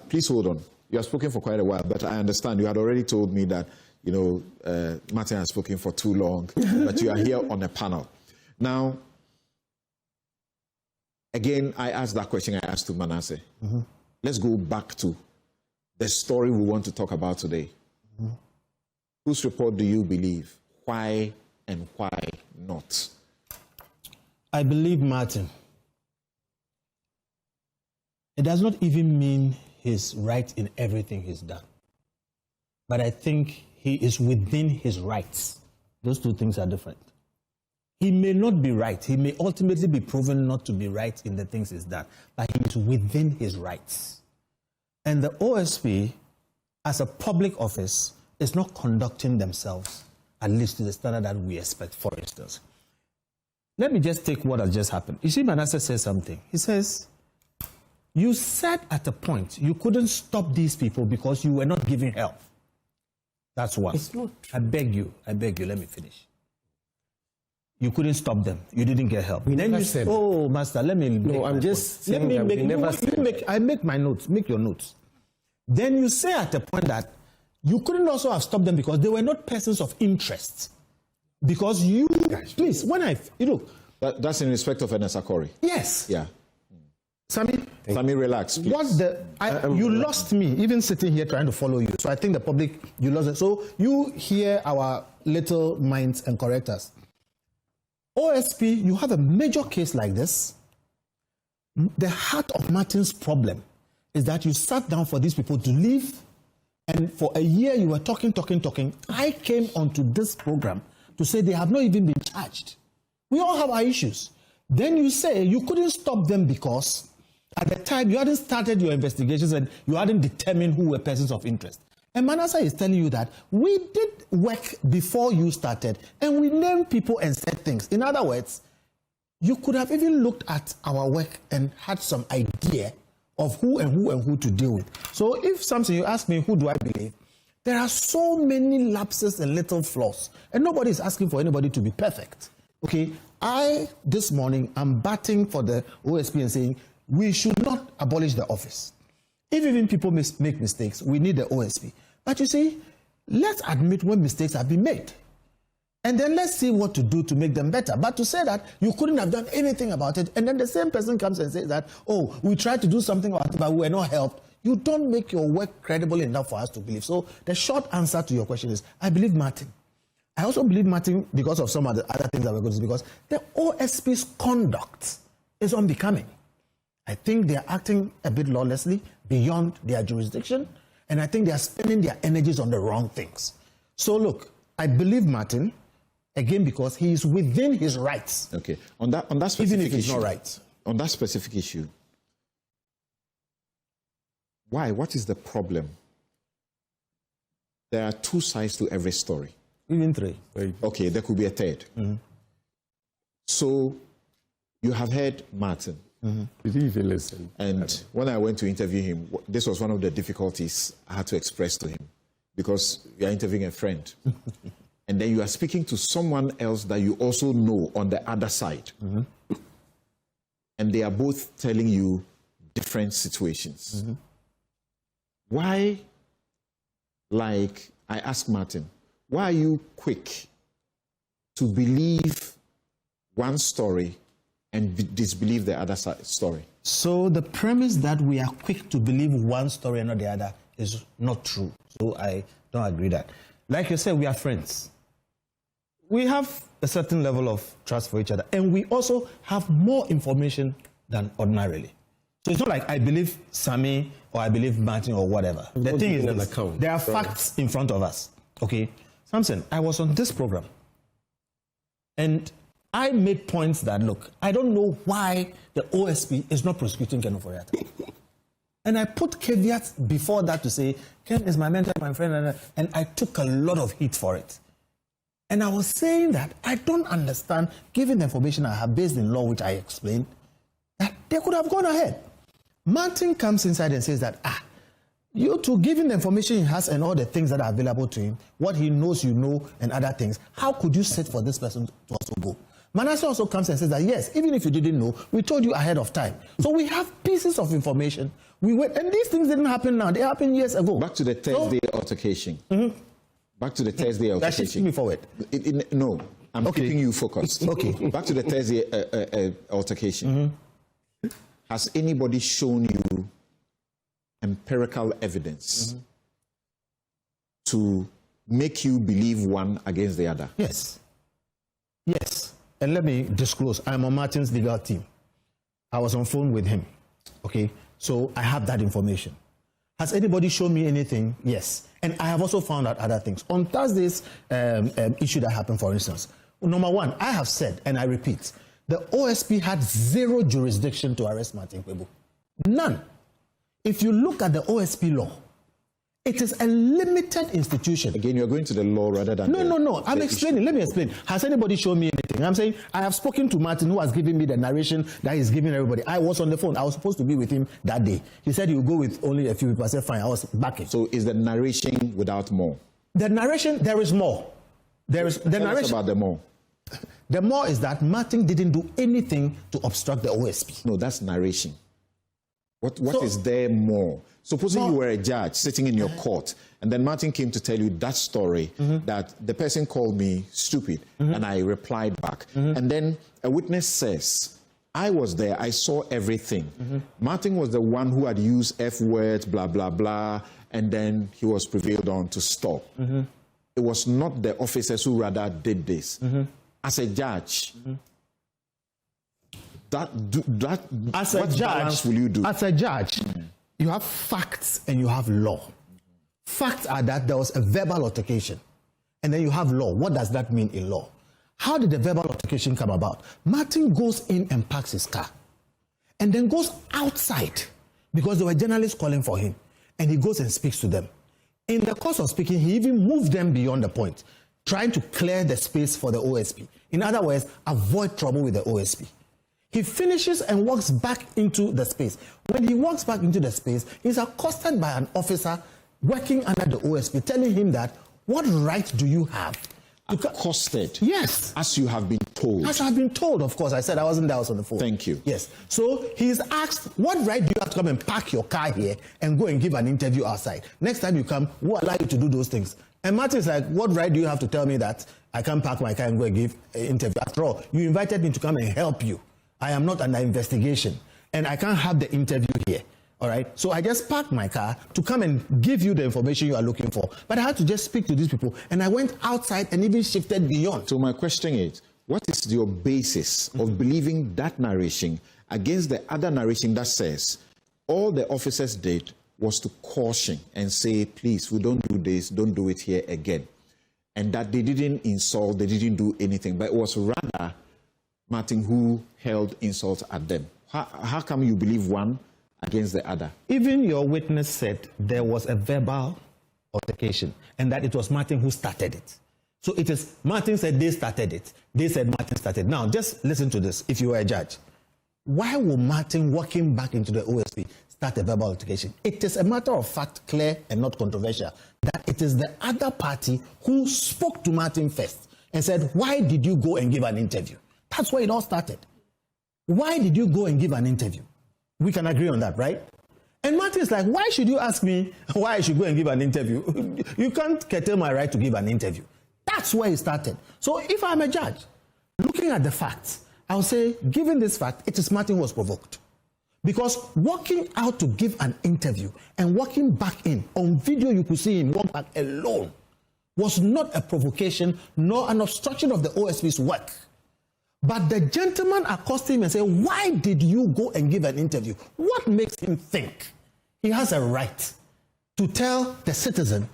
Please hold on. You have spoken for quite a while, but I understand you had already told me that, Martin has spoken for too long, but you are here on a panel. Now, again, I asked that question I asked to Manasseh. Let's go back to the story we want to talk about today. Whose report do you believe? Why and why not? I believe Martin. It does not even mean he's right in everything he's done. But I think he is within his rights. Those two things are different. He may not be right. He may ultimately be proven not to be right in the things he's done. But he is within his rights. And the OSP, as a public office, is not conducting themselves, at least to the standard that we expect, for instance. Let me just take what has just happened. You see, Manasseh says something. He says, you said at a point you couldn't stop these people because you were not giving help. That's one. It's not true. I beg you, let me finish. You couldn't stop them. You didn't get help. We never said. Oh, Master, let me. No, I'm just saying that we never said. I make my notes. Make your notes. Then you say at a point that you couldn't also have stopped them because they were not persons of interest. Because you, please, when that's in respect of Ernest Akori. Yes. Yeah. Sammy, relax, please. You lost me, even sitting here trying to follow you. So I think the public, you lost it. So you hear our little minds and correct us. OSP, you have a major case like this. The heart of Martin's problem is that you sat down for these people to leave, and for a year you were talking. I came onto this program to say they have not even been charged. We all have our issues. Then you say you couldn't stop them because at the time you hadn't started your investigations and you hadn't determined who were persons of interest. And Manasseh is telling you that we did work before you started and we named people and said things. In other words, you could have even looked at our work and had some idea of who to deal with. So if something you ask me, who do I believe? There are so many lapses and little flaws, and nobody is asking for anybody to be perfect. Okay, this morning, I'm batting for the OSP and saying we should not abolish the office. If even people make mistakes, we need the OSP. But you see, let's admit when mistakes have been made. And then let's see what to do to make them better. But to say that you couldn't have done anything about it, and then the same person comes and says that, oh, we tried to do something about it, but we were not helped, you don't make your work credible enough for us to believe. So the short answer to your question is, I believe Martin. I also believe Martin because of some of the other things that we're going to see, because the OSP's conduct is unbecoming. I think they're acting a bit lawlessly beyond their jurisdiction, and I think they're spending their energies on the wrong things. So look, I believe Martin, again, because he is within his rights. Okay. On that specific even if he's issue, not right. On that specific issue, why? What is the problem? There are two sides to every story. Even three. Okay, there could be a third. So you have heard Martin. Did he even listen? And when I went to interview him, this was one of the difficulties I had to express to him, because you are interviewing a friend. And then you are speaking to someone else that you also know on the other side. And they are both telling you different situations. Why, like I asked Martin, why are you quick to believe one story and disbelieve the other story? So the premise that we are quick to believe one story and not the other is not true. So I don't agree that. Like you said, we are friends. We have a certain level of trust for each other, and we also have more information than ordinarily. So it's not like I believe Sammy or I believe Martin or whatever. The thing is that there are facts in front of us. Okay, Samson, I was on this program, and I made points that, look, I don't know why the OSP is not prosecuting Ken Ofori-Atta. And I put caveats before that to say, Ken is my mentor, my friend, and I took a lot of heat for it. And I was saying that I don't understand, given the information I have based in law, which I explained, that they could have gone ahead. Martin comes inside and says that, you two, given the information he has and all the things that are available to him, what he knows you know and other things, how could you sit for this person to also go? Manasseh also comes and says that, yes, even if you didn't know, we told you ahead of time. So we have pieces of information. We wait, and these things didn't happen now. They happened years ago. Back to the Thursday altercation. Back to the Thursday altercation. That's me forward. No, I'm keeping you focused. Okay. Back to the Thursday altercation. Has anybody shown you empirical evidence to make you believe one against the other? Yes. Yes. And let me disclose, I'm on Martin's legal team. I was on phone with him. Okay. So I have that information. Has anybody shown me anything? Yes. And I have also found out other things. On Thursday's issue that happened, for instance, number one, I have said, and I repeat, the OSP had zero jurisdiction to arrest Martin Kpebu. None. If you look at the OSP law, it is a limited institution. Again, you're going to the law rather than... No. I'm explaining. Let me explain. Has anybody shown me anything? I'm saying I have spoken to Martin, who has given me the narration that he's giving everybody. I was on the phone. I was supposed to be with him that day. He said he would go with only a few people. I said, fine. I was backing. So is the narration without more? The narration, there is more. There is the narration. Tell us about the more. The more is that Martin didn't do anything to obstruct the OSP. No, that's narration. What is there more? Supposing you were a judge sitting in your court, and then Martin came to tell you that story, that the person called me stupid, and I replied back. And then a witness says, I was there, I saw everything. Martin was the one who had used F words, blah, blah, blah, and then he was prevailed on to stop. It was not the officers who rather did this. As a judge, what balance will you do? As a judge, you have facts and you have law. Facts are that there was a verbal altercation, and then you have law. What does that mean in law? How did the verbal altercation come about? Martin goes in and parks his car, and then goes outside because there were journalists calling for him, and he goes and speaks to them. In the course of speaking, he even moved them beyond the point, trying to clear the space for the OSP. In other words, avoid trouble with the OSP. He finishes and walks back into the space. When he walks back into the space, he's accosted by an officer working under the OSP, telling him that, what right do you have? Accosted? Yes. As you have been told? As I've been told, of course. I said I wasn't there, I was on the phone. Thank you. Yes. So he's asked, what right do you have to come and park your car here and go and give an interview outside? Next time you come, who allow you to do those things? And Martin's like, what right do you have to tell me that I can't park my car and go and give an interview? After all, you invited me to come and help you. I am not under investigation, and I can't have the interview here. All right? So I just parked my car to come and give you the information you are looking for. But I had to just speak to these people, and I went outside and even shifted beyond. So my question is, what is your basis of believing that narration against the other narration that says all the officers did was to caution and say, please, we don't do this, don't do it here again. And that they didn't insult, they didn't do anything, but it was rather Martin who held insults at them. How come you believe one against the other? Even your witness said there was a verbal altercation and that it was Martin who started it. So it is, Martin said they started it. They said Martin started. Now, just listen to this if you were a judge. Why will Martin, walking back into the OSP, start a verbal altercation? It is a matter of fact, clear and not controversial, that it is the other party who spoke to Martin first and said, why did you go and give an interview? That's where it all started. Why did you go and give an interview? We can agree on that, right? And Martin is like, why should you ask me why I should go and give an interview? You can't curtail my right to give an interview. That's where it started. So if I'm a judge, looking at the facts, I'll say, given this fact, it is Martin who was provoked. Because walking out to give an interview and walking back in, on video you could see him walk back alone, was not a provocation nor an obstruction of the OSP's work. But the gentleman accosted him and said, why did you go and give an interview? What makes him think he has a right to tell the citizen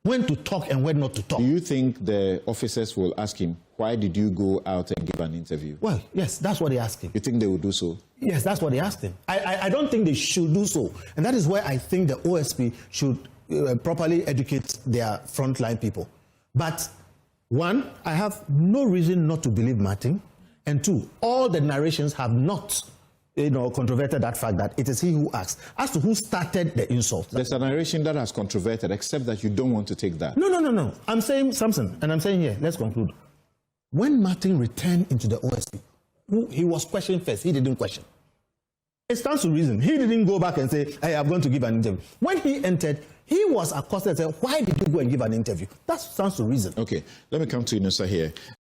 when to talk and when not to talk? Do you think the officers will ask him, why did you go out and give an interview? Well, yes, that's what they asked him. You think they will do so? Yes, that's what they asked him. I don't think they should do so. And that is where I think the OSP should properly educate their frontline people. But one, I have no reason not to believe Martin. And two, all the narrations have not, controverted that fact that it is he who asked. As to who started the insult. There's a narration that has controverted, except that you don't want to take that. No. I'm saying something, and I'm saying here, let's conclude. When Martin returned into the OSP, he was questioned first. He didn't question. It stands to reason. He didn't go back and say, hey, I'm going to give an interview. When he entered, he was accosted and said, why did you go and give an interview? That stands to reason. Okay, let me come to Inusa here.